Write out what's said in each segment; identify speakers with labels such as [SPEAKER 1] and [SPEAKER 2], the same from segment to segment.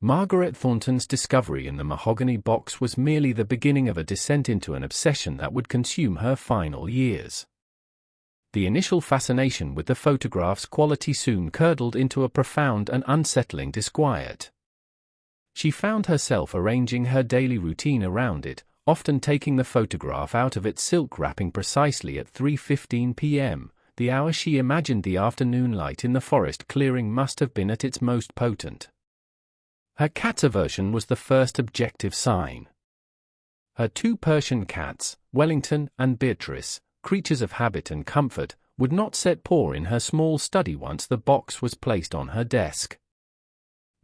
[SPEAKER 1] Margaret Thornton's discovery in the mahogany box was merely the beginning of a descent into an obsession that would consume her final years. The initial fascination with the photograph's quality soon curdled into a profound and unsettling disquiet. She found herself arranging her daily routine around it, often taking the photograph out of its silk wrapping precisely at 3:15 p.m., the hour she imagined the afternoon light in the forest clearing must have been at its most potent. Her cat's aversion was the first objective sign. Her 2 Persian cats, Wellington and Beatrice, creatures of habit and comfort, would not set paw in her small study once the box was placed on her desk.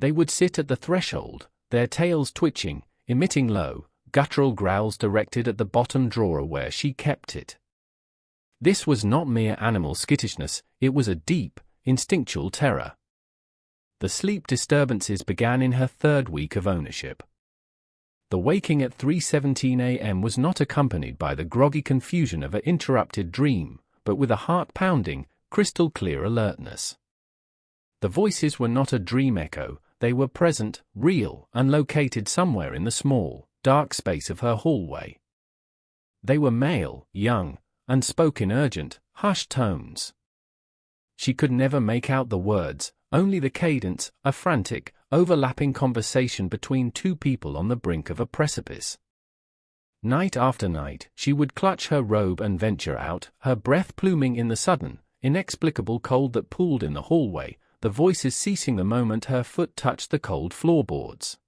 [SPEAKER 1] They would sit at the threshold, their tails twitching, emitting low, guttural growls directed at the bottom drawer where she kept it. This was not mere animal skittishness, it was a deep, instinctual terror. The sleep disturbances began in her 3rd week of ownership. The waking at 3:17 a.m. was not accompanied by the groggy confusion of an interrupted dream, but with a heart-pounding, crystal-clear alertness. The voices were not a dream echo, they were present, real, and located somewhere in the small, dark space of her hallway. They were male, young, and spoke in urgent, hushed tones. She could never make out the words, only the cadence, a frantic, overlapping conversation between 2 people on the brink of a precipice. Night after night, she would clutch her robe and venture out, her breath pluming in the sudden, inexplicable cold that pooled in the hallway, the voices ceasing the moment her foot touched the cold floorboards.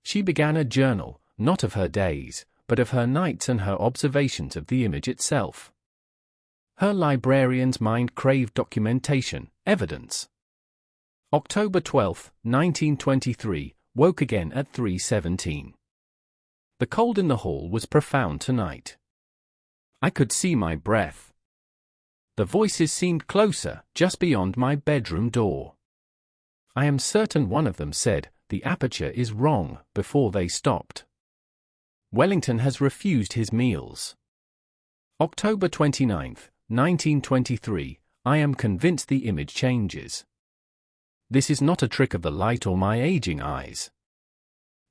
[SPEAKER 1] She began a journal, not of her days, but of her nights and her observations of the image itself. Her librarian's mind craved documentation, evidence. October 12, 1923, woke again at 3:17. The cold in the hall was profound tonight. I could see my breath. The voices seemed closer, just beyond my bedroom door. I am certain one of them said, "The aperture is wrong," before they stopped. Wellington has refused his meals. October 29, 1923, I am convinced the image changes. This is not a trick of the light or my aging eyes.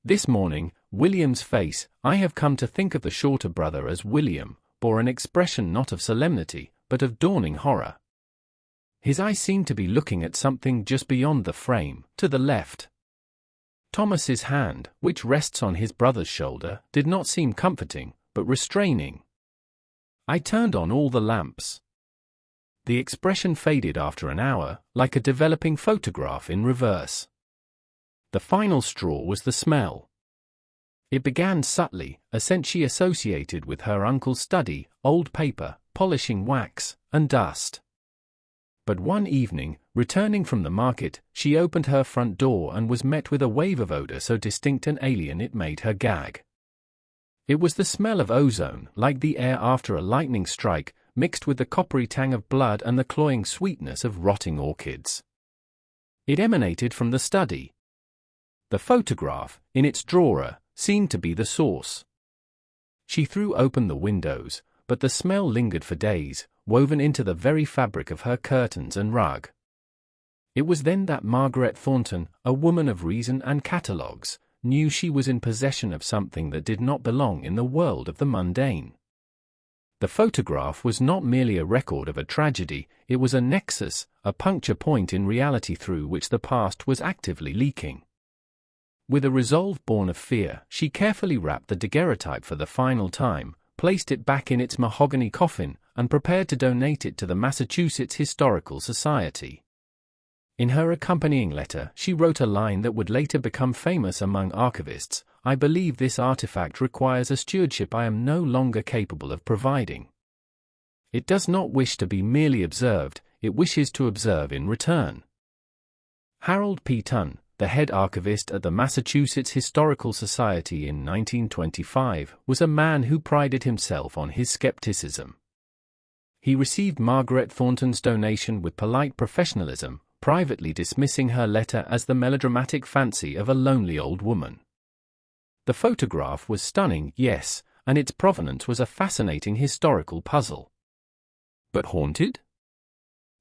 [SPEAKER 1] This morning, William's face, I have come to think of the shorter brother as William, bore an expression not of solemnity, but of dawning horror. His eyes seemed to be looking at something just beyond the frame, to the left. Thomas's hand, which rests on his brother's shoulder, did not seem comforting, but restraining. I turned on all the lamps. The expression faded after an hour, like a developing photograph in reverse. The final straw was the smell. It began subtly, a scent she associated with her uncle's study, old paper, polishing wax, and dust. But one evening, returning from the market, she opened her front door and was met with a wave of odor so distinct and alien it made her gag. It was the smell of ozone, like the air after a lightning strike, mixed with the coppery tang of blood and the cloying sweetness of rotting orchids. It emanated from the study. The photograph, in its drawer, seemed to be the source. She threw open the windows, but the smell lingered for days, woven into the very fabric of her curtains and rug. It was then that Margaret Thornton, a woman of reason and catalogues, knew she was in possession of something that did not belong in the world of the mundane. The photograph was not merely a record of a tragedy, it was a nexus, a puncture point in reality through which the past was actively leaking. With a resolve born of fear, she carefully wrapped the daguerreotype for the final time, placed it back in its mahogany coffin, and prepared to donate it to the Massachusetts Historical Society. In her accompanying letter, she wrote a line that would later become famous among archivists: "I believe this artifact requires a stewardship I am no longer capable of providing. It does not wish to be merely observed, it wishes to observe in return." Harold P. Tunn, the head archivist at the Massachusetts Historical Society in 1925, was a man who prided himself on his skepticism. He received Margaret Thornton's donation with polite professionalism, privately dismissing her letter as the melodramatic fancy of a lonely old woman. The photograph was stunning, yes, and its provenance was a fascinating historical puzzle. But haunted?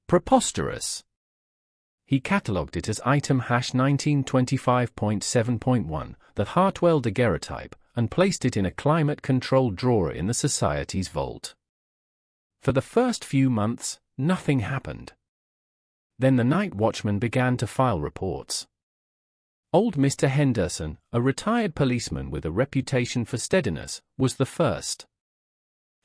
[SPEAKER 1] Preposterous. He catalogued it as item #1925.7.1, the Hartwell daguerreotype, and placed it in a climate-controlled drawer in the Society's vault. For the first few months, nothing happened. Then the night watchman began to file reports. Old Mr. Henderson, a retired policeman with a reputation for steadiness, was the first.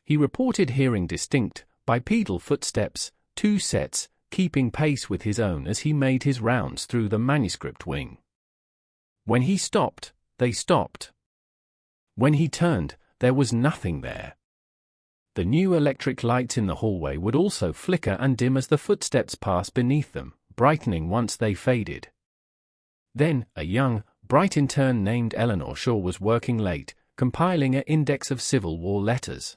[SPEAKER 1] He reported hearing distinct, bipedal footsteps, 2 sets, keeping pace with his own as he made his rounds through the manuscript wing. When he stopped, they stopped. When he turned, there was nothing there. The new electric lights in the hallway would also flicker and dim as the footsteps passed beneath them, brightening once they faded. Then, a young, bright intern named Eleanor Shaw was working late, compiling an index of Civil War letters.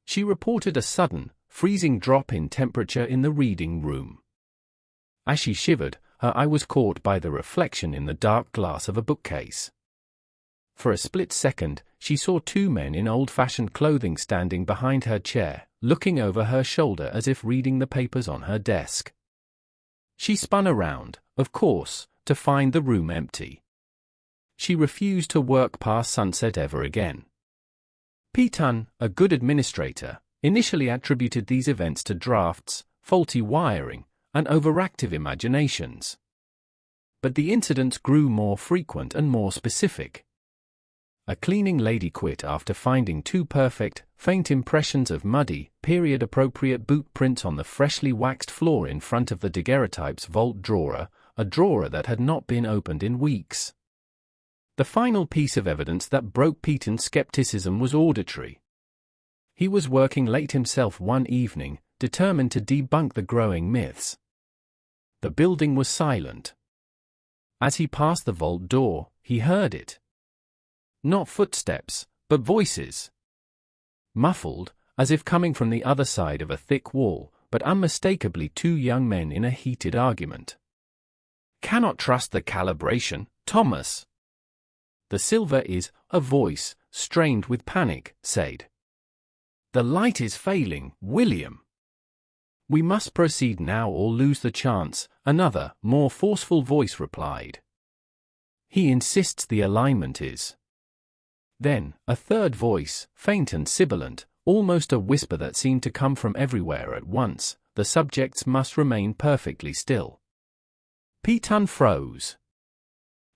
[SPEAKER 1] She reported a sudden, freezing drop in temperature in the reading room. As she shivered, her eye was caught by the reflection in the dark glass of a bookcase. For a split second, she saw 2 men in old-fashioned clothing standing behind her chair, looking over her shoulder as if reading the papers on her desk. She spun around, of course, to find the room empty. She refused to work past sunset ever again. Peton, a good administrator, initially attributed these events to drafts, faulty wiring, and overactive imaginations. But the incidents grew more frequent and more specific. A cleaning lady quit after finding 2 perfect, faint impressions of muddy, period-appropriate boot prints on the freshly waxed floor in front of the daguerreotype's vault drawer, a drawer that had not been opened in weeks. The final piece of evidence that broke Peton's skepticism was auditory. He was working late himself one evening, determined to debunk the growing myths. The building was silent. As he passed the vault door, he heard it. Not footsteps, but voices. Muffled, as if coming from the other side of a thick wall, but unmistakably 2 young men in a heated argument. "Cannot trust the calibration, Thomas." "The silver is," a voice, strained with panic, said. "The light is failing, William." "We must proceed now or lose the chance," another, more forceful voice replied. "He insists the alignment is." Then, a third voice, faint and sibilant, almost a whisper that seemed to come from everywhere at once, "The subjects must remain perfectly still." Peton froze.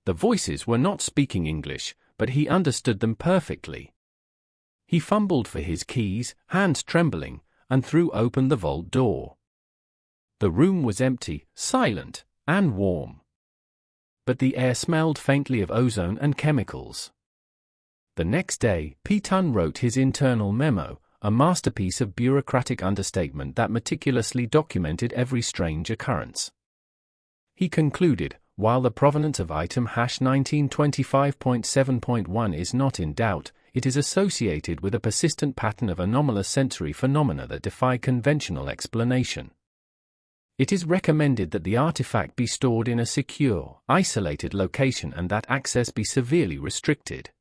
[SPEAKER 1] The voices were not speaking English, but he understood them perfectly. He fumbled for his keys, hands trembling, and threw open the vault door. The room was empty, silent, and warm. But the air smelled faintly of ozone and chemicals. The next day, Peton wrote his internal memo, a masterpiece of bureaucratic understatement that meticulously documented every strange occurrence. He concluded, while the provenance of item #1925.7.1 is not in doubt, it is associated with a persistent pattern of anomalous sensory phenomena that defy conventional explanation. It is recommended that the artifact be stored in a secure, isolated location and that access be severely restricted.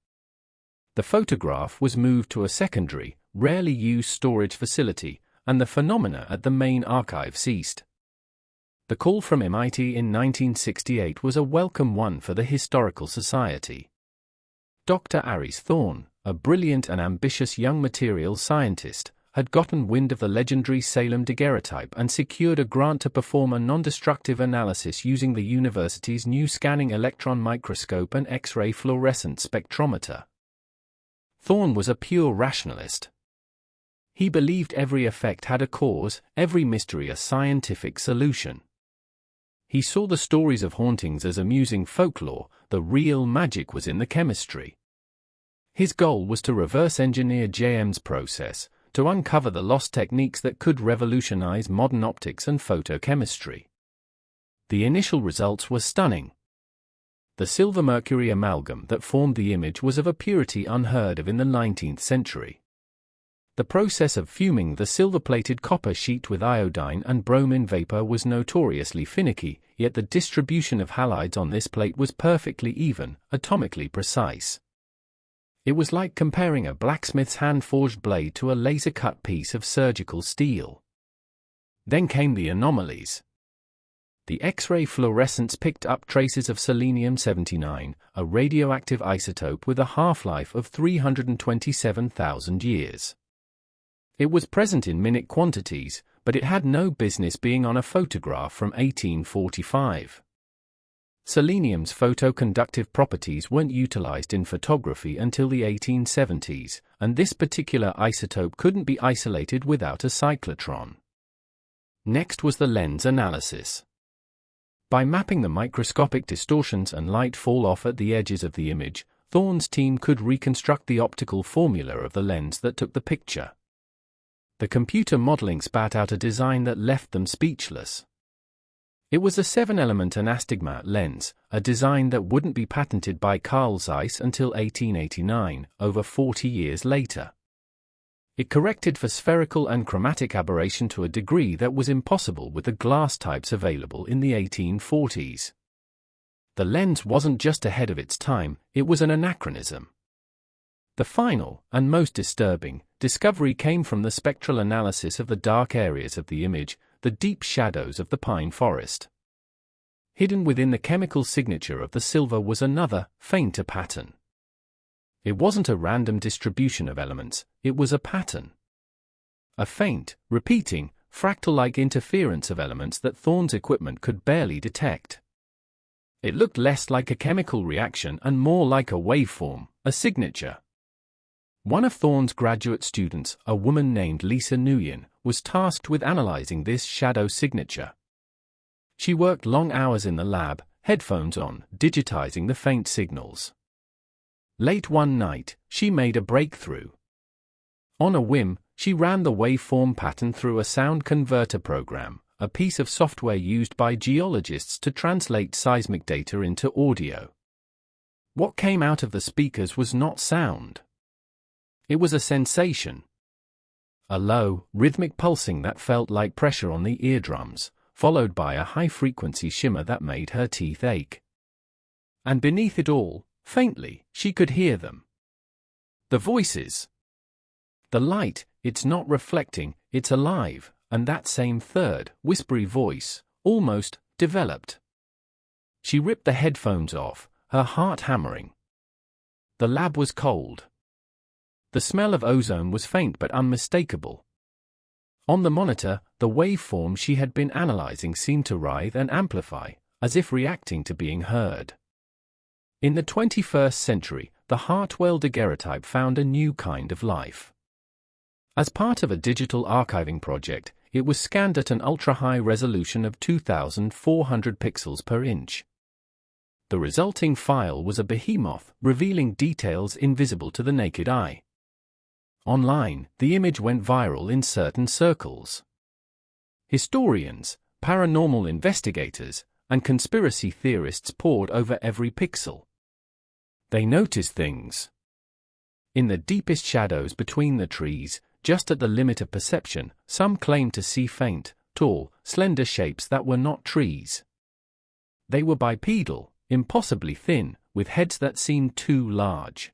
[SPEAKER 1] The photograph was moved to a secondary, rarely used storage facility, and the phenomena at the main archive ceased. The call from MIT in 1968 was a welcome one for the Historical Society. Dr. Aries Thorne, a brilliant and ambitious young materials scientist, had gotten wind of the legendary Salem daguerreotype and secured a grant to perform a non-destructive analysis using the university's new scanning electron microscope and X-ray fluorescent spectrometer. Thorne was a pure rationalist. He believed every effect had a cause, every mystery a scientific solution. He saw the stories of hauntings as amusing folklore, the real magic was in the chemistry. His goal was to reverse engineer JM's process, to uncover the lost techniques that could revolutionize modern optics and photochemistry. The initial results were stunning. The silver-mercury amalgam that formed the image was of a purity unheard of in the 19th century. The process of fuming the silver-plated copper sheet with iodine and bromine vapor was notoriously finicky, yet the distribution of halides on this plate was perfectly even, atomically precise. It was like comparing a blacksmith's hand-forged blade to a laser-cut piece of surgical steel. Then came the anomalies. The X-ray fluorescence picked up traces of selenium-79, a radioactive isotope with a half-life of 327,000 years. It was present in minute quantities, but it had no business being on a photograph from 1845. Selenium's photoconductive properties weren't utilized in photography until the 1870s, and this particular isotope couldn't be isolated without a cyclotron. Next was the lens analysis. By mapping the microscopic distortions and light fall-off at the edges of the image, Thorne's team could reconstruct the optical formula of the lens that took the picture. The computer modeling spat out a design that left them speechless. It was a 7-element anastigmat lens, a design that wouldn't be patented by Carl Zeiss until 1889, over 40 years later. It corrected for spherical and chromatic aberration to a degree that was impossible with the glass types available in the 1840s. The lens wasn't just ahead of its time, it was an anachronism. The final, and most disturbing, discovery came from the spectral analysis of the dark areas of the image, the deep shadows of the pine forest. Hidden within the chemical signature of the silver was another, fainter pattern. It wasn't a random distribution of elements, it was a pattern. A faint, repeating, fractal-like interference of elements that Thorne's equipment could barely detect. It looked less like a chemical reaction and more like a waveform, a signature. One of Thorne's graduate students, a woman named Lisa Nguyen, was tasked with analyzing this shadow signature. She worked long hours in the lab, headphones on, digitizing the faint signals. Late one night, she made a breakthrough. On a whim, she ran the waveform pattern through a sound converter program, a piece of software used by geologists to translate seismic data into audio. What came out of the speakers was not sound. It was a sensation. A low, rhythmic pulsing that felt like pressure on the eardrums, followed by a high-frequency shimmer that made her teeth ache. And beneath it all, faintly, she could hear them. The voices. The light, it's not reflecting, it's alive, and that same third, whispery voice, almost, developed. She ripped the headphones off, her heart hammering. The lab was cold. The smell of ozone was faint but unmistakable. On the monitor, the waveform she had been analyzing seemed to writhe and amplify, as if reacting to being heard. In the 21st century, the Hartwell daguerreotype found a new kind of life. As part of a digital archiving project, it was scanned at an ultra-high resolution of 2,400 pixels per inch. The resulting file was a behemoth, revealing details invisible to the naked eye. Online, the image went viral in certain circles. Historians, paranormal investigators, and conspiracy theorists pored over every pixel. They noticed things. In the deepest shadows between the trees, just at the limit of perception, some claimed to see faint, tall, slender shapes that were not trees. They were bipedal, impossibly thin, with heads that seemed too large.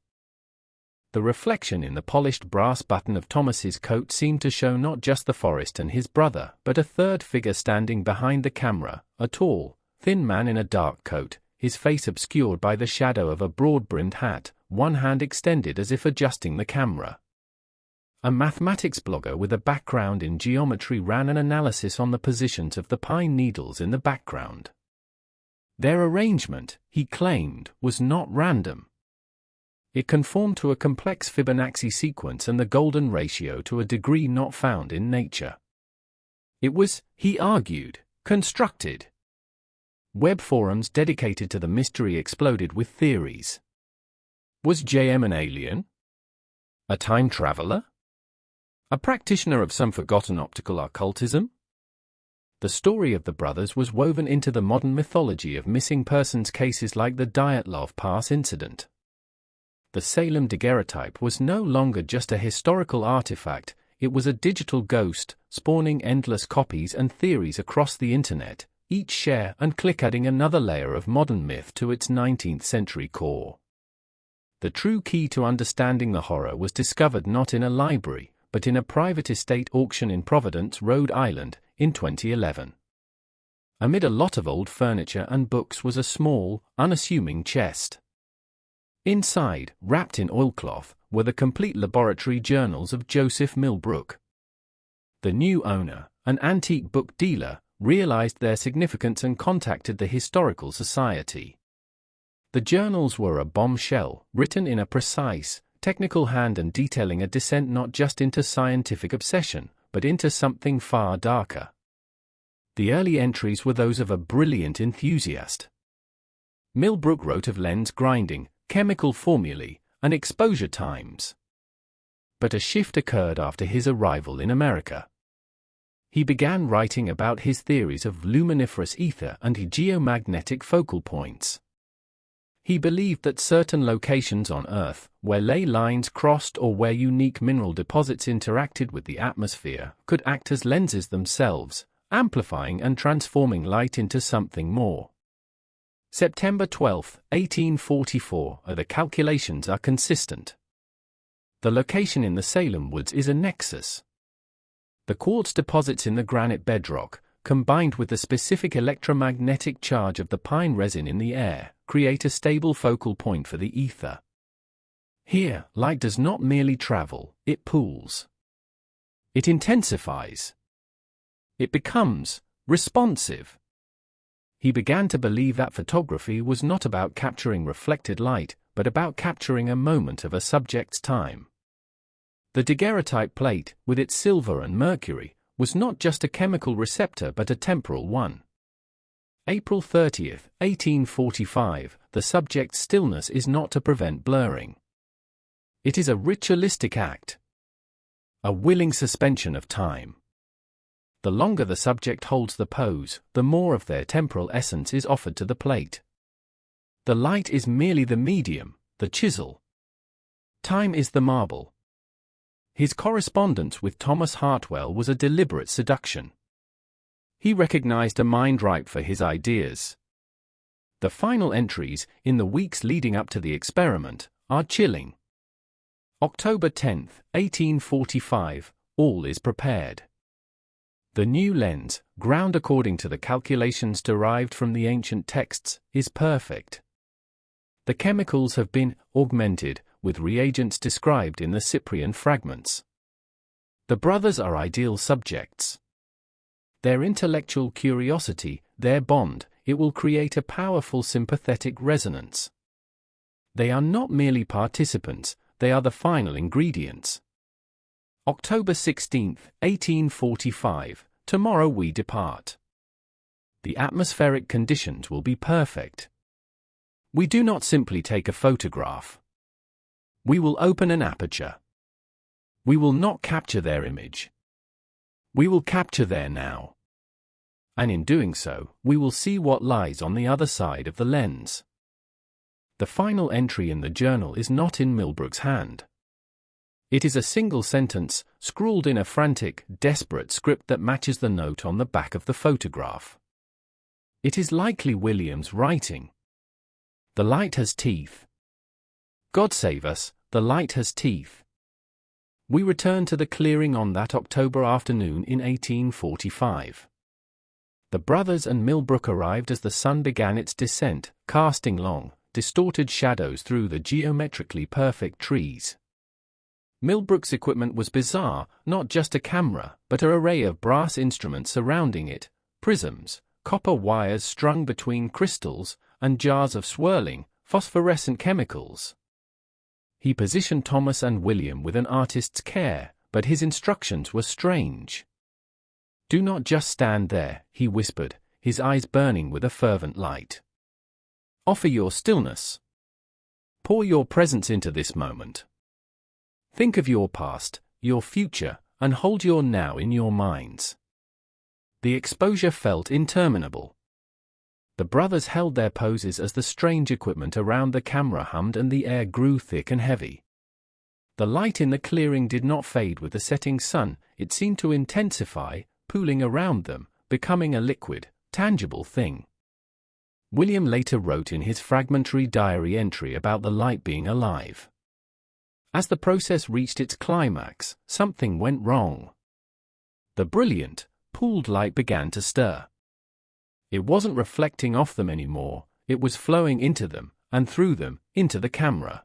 [SPEAKER 1] The reflection in the polished brass button of Thomas's coat seemed to show not just the forest and his brother, but a third figure standing behind the camera, a tall, thin man in a dark coat, his face obscured by the shadow of a broad-brimmed hat, one hand extended as if adjusting the camera. A mathematics blogger with a background in geometry ran an analysis on the positions of the pine needles in the background. Their arrangement, he claimed, was not random. It conformed to a complex Fibonacci sequence and the golden ratio to a degree not found in nature. It was, he argued, constructed. Web forums dedicated to the mystery exploded with theories. Was JM an alien? A time traveler? A practitioner of some forgotten optical occultism? The story of the brothers was woven into the modern mythology of missing persons cases like the Dyatlov Pass incident. The Salem daguerreotype was no longer just a historical artifact, it was a digital ghost, spawning endless copies and theories across the internet, each share and click adding another layer of modern myth to its 19th century core. The true key to understanding the horror was discovered not in a library, but in a private estate auction in Providence, Rhode Island, in 2011. Amid a lot of old furniture and books was a small, unassuming chest. Inside, wrapped in oilcloth, were the complete laboratory journals of Joseph Millbrook. The new owner, an antique book dealer, realized their significance and contacted the Historical Society. The journals were a bombshell, written in a precise, technical hand and detailing a descent not just into scientific obsession, but into something far darker. The early entries were those of a brilliant enthusiast. Millbrook wrote of lens grinding, chemical formulae, and exposure times. But a shift occurred after his arrival in America. He began writing about his theories of luminiferous ether and geomagnetic focal points. He believed that certain locations on Earth, where ley lines crossed or where unique mineral deposits interacted with the atmosphere, could act as lenses themselves, amplifying and transforming light into something more. September 12, 1844, the calculations are consistent. The location in the Salem woods is a nexus. The quartz deposits in the granite bedrock, combined with the specific electromagnetic charge of the pine resin in the air, create a stable focal point for the ether. Here, light does not merely travel, it pools. It intensifies. It becomes responsive. He began to believe that photography was not about capturing reflected light, but about capturing a moment of a subject's time. The daguerreotype plate, with its silver and mercury, was not just a chemical receptor but a temporal one. April 30, 1845, the subject's stillness is not to prevent blurring. It is a ritualistic act. A willing suspension of time. The longer the subject holds the pose, the more of their temporal essence is offered to the plate. The light is merely the medium, the chisel. Time is the marble. His correspondence with Thomas Hartwell was a deliberate seduction. He recognized a mind ripe for his ideas. The final entries, in the weeks leading up to the experiment, are chilling. October 10, 1845, all is prepared. The new lens, ground according to the calculations derived from the ancient texts, is perfect. The chemicals have been augmented with reagents described in the Cyprian fragments. The brothers are ideal subjects. Their intellectual curiosity, their bond, it will create a powerful sympathetic resonance. They are not merely participants, they are the final ingredients. October 16, 1845, tomorrow we depart. The atmospheric conditions will be perfect. We do not simply take a photograph. We will open an aperture. We will not capture their image. We will capture their now. And in doing so, we will see what lies on the other side of the lens. The final entry in the journal is not in Millbrook's hand. It is a single sentence, scrawled in a frantic, desperate script that matches the note on the back of the photograph. It is likely William's writing. The light has teeth. God save us, the light has teeth. We return to the clearing on that October afternoon in 1845. The brothers and Millbrook arrived as the sun began its descent, casting long, distorted shadows through the geometrically perfect trees. Millbrook's equipment was bizarre, not just a camera, but an array of brass instruments surrounding it, prisms, copper wires strung between crystals, and jars of swirling, phosphorescent chemicals. He positioned Thomas and William with an artist's care, but his instructions were strange. "Do not just stand there," he whispered, his eyes burning with a fervent light. "Offer your stillness. Pour your presence into this moment. Think of your past, your future, and hold your now in your minds." The exposure felt interminable. The brothers held their poses as the strange equipment around the camera hummed and the air grew thick and heavy. The light in the clearing did not fade with the setting sun, it seemed to intensify, pooling around them, becoming a liquid, tangible thing. William later wrote in his fragmentary diary entry about the light being alive. As the process reached its climax, something went wrong. The brilliant, pooled light began to stir. It wasn't reflecting off them anymore, it was flowing into them, and through them, into the camera.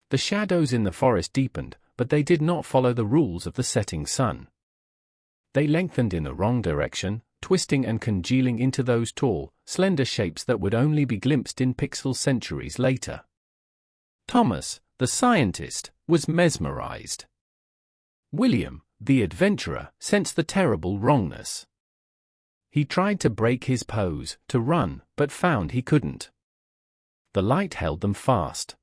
[SPEAKER 1] The shadows in the forest deepened, but they did not follow the rules of the setting sun. They lengthened in the wrong direction, twisting and congealing into those tall, slender shapes that would only be glimpsed in pixels centuries later. Thomas, the scientist, was mesmerized. William, the adventurer, sensed the terrible wrongness. He tried to break his pose, to run, but found he couldn't. The light held them fast.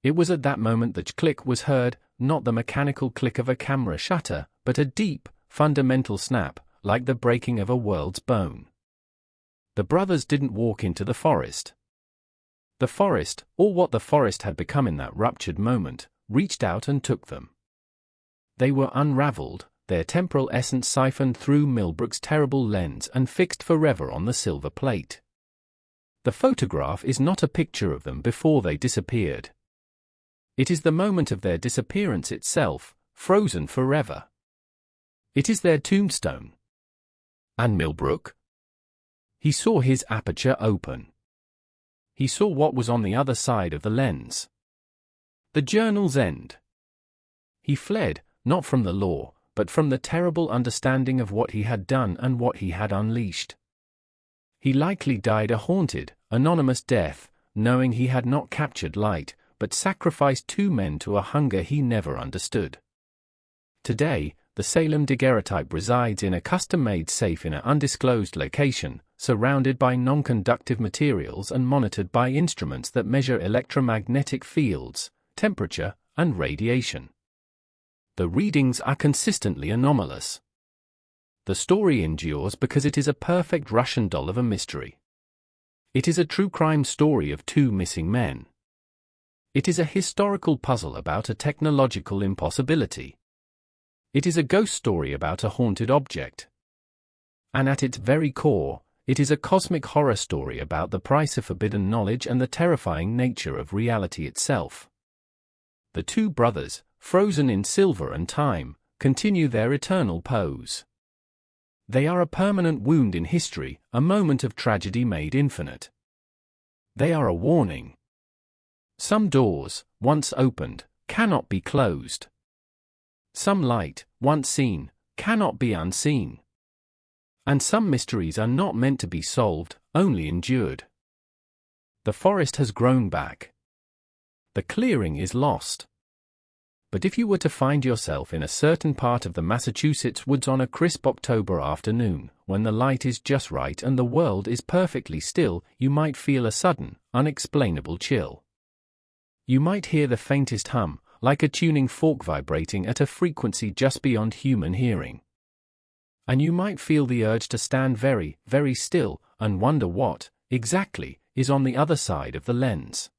[SPEAKER 1] It was at that moment the click was heard, not the mechanical click of a camera shutter, but a deep, fundamental snap, like the breaking of a world's bone. The brothers didn't walk into the forest. The forest, or what the forest had become in that ruptured moment, reached out and took them. They were unraveled, their temporal essence siphoned through Millbrook's terrible lens and fixed forever on the silver plate. The photograph is not a picture of them before they disappeared. It is the moment of their disappearance itself, frozen forever. It is their tombstone. And Millbrook? He saw his aperture open. He saw what was on the other side of the lens. The journal's end. He fled, not from the law, but from the terrible understanding of what he had done and what he had unleashed. He likely died a haunted, anonymous death, knowing he had not captured light, but sacrificed 2 men to a hunger he never understood. Today, the Salem daguerreotype resides in a custom-made safe in an undisclosed location, surrounded by non-conductive materials and monitored by instruments that measure electromagnetic fields, temperature, and radiation. The readings are consistently anomalous. The story endures because it is a perfect Russian doll of a mystery. It is a true crime story of 2 missing men. It is a historical puzzle about a technological impossibility. It is a ghost story about a haunted object. And at its very core, it is a cosmic horror story about the price of forbidden knowledge and the terrifying nature of reality itself. The 2 brothers, frozen in silver and time, continue their eternal pose. They are a permanent wound in history, a moment of tragedy made infinite. They are a warning. Some doors, once opened, cannot be closed. Some light, once seen, cannot be unseen. And some mysteries are not meant to be solved, only endured. The forest has grown back. The clearing is lost. But if you were to find yourself in a certain part of the Massachusetts woods on a crisp October afternoon, when the light is just right and the world is perfectly still, you might feel a sudden, unexplainable chill. You might hear the faintest hum, like a tuning fork vibrating at a frequency just beyond human hearing. And you might feel the urge to stand very, very still, and wonder what, exactly, is on the other side of the lens.